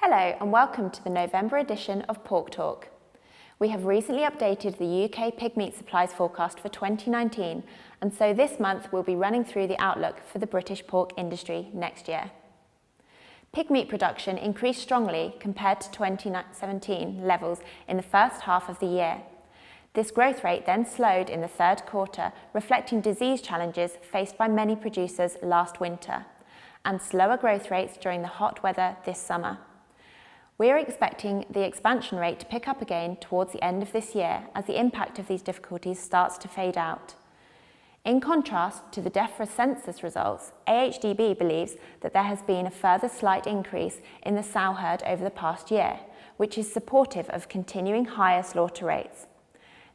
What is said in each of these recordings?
Hello and welcome to the November edition of Pork Talk. We have recently updated the UK pig meat supplies forecast for 2019, and so this month we'll be running through the outlook for the British pork industry next year. Pig meat production increased strongly compared to 2017 levels in the first half of the year. This growth rate then slowed in the third quarter, reflecting disease challenges faced by many producers last winter, and slower growth rates during the hot weather this summer. We are expecting the expansion rate to pick up again towards the end of this year as the impact of these difficulties starts to fade out. In contrast to the DEFRA census results, AHDB believes that there has been a further slight increase in the sow herd over the past year, which is supportive of continuing higher slaughter rates.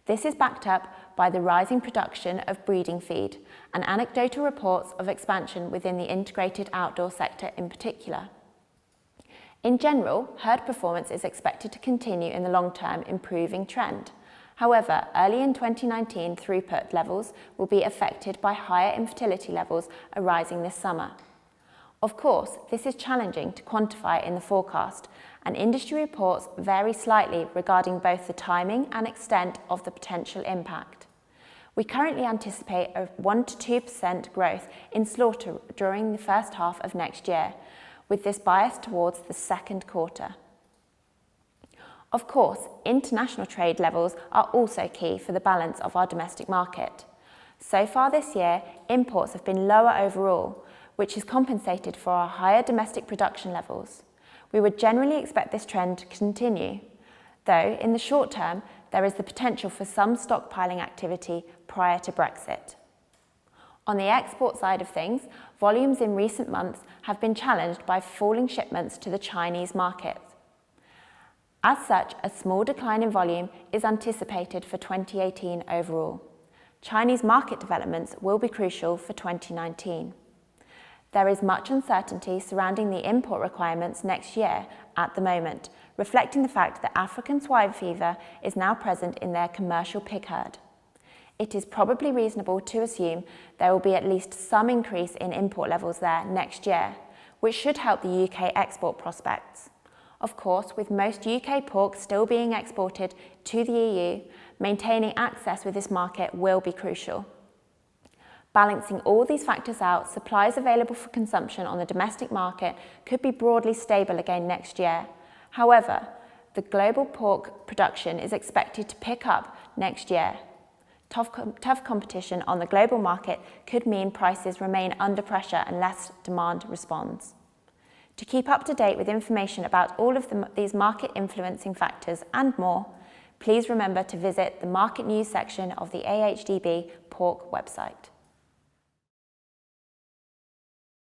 This is backed up by the rising production of breeding feed and anecdotal reports of expansion within the integrated outdoor sector in particular. In general, herd performance is expected to continue in the long-term improving trend. However, early in 2019 throughput levels will be affected by higher infertility levels arising this summer. Of course, this is challenging to quantify in the forecast, and industry reports vary slightly regarding both the timing and extent of the potential impact. We currently anticipate a 1 to 2% growth in slaughter during the first half of next year, with this bias towards the second quarter. Of course, international trade levels are also key for the balance of our domestic market. So far this year, imports have been lower overall, which has compensated for our higher domestic production levels. We would generally expect this trend to continue, though in the short term, there is the potential for some stockpiling activity prior to Brexit. On the export side of things, volumes in recent months have been challenged by falling shipments to the Chinese market. As such, a small decline in volume is anticipated for 2018 overall. Chinese market developments will be crucial for 2019. There is much uncertainty surrounding the import requirements next year at the moment, reflecting the fact that African swine fever is now present in their commercial pig herd. It is probably reasonable to assume there will be at least some increase in import levels there next year, which should help the UK export prospects. Of course, with most UK pork still being exported to the EU, maintaining access with this market will be crucial. Balancing all these factors out, supplies available for consumption on the domestic market could be broadly stable again next year. However, the global pork production is expected to pick up next year. Tough competition on the global market could mean prices remain under pressure unless demand responds. To keep up to date with information about all of these market influencing factors and more, please remember to visit the market news section of the AHDB pork website.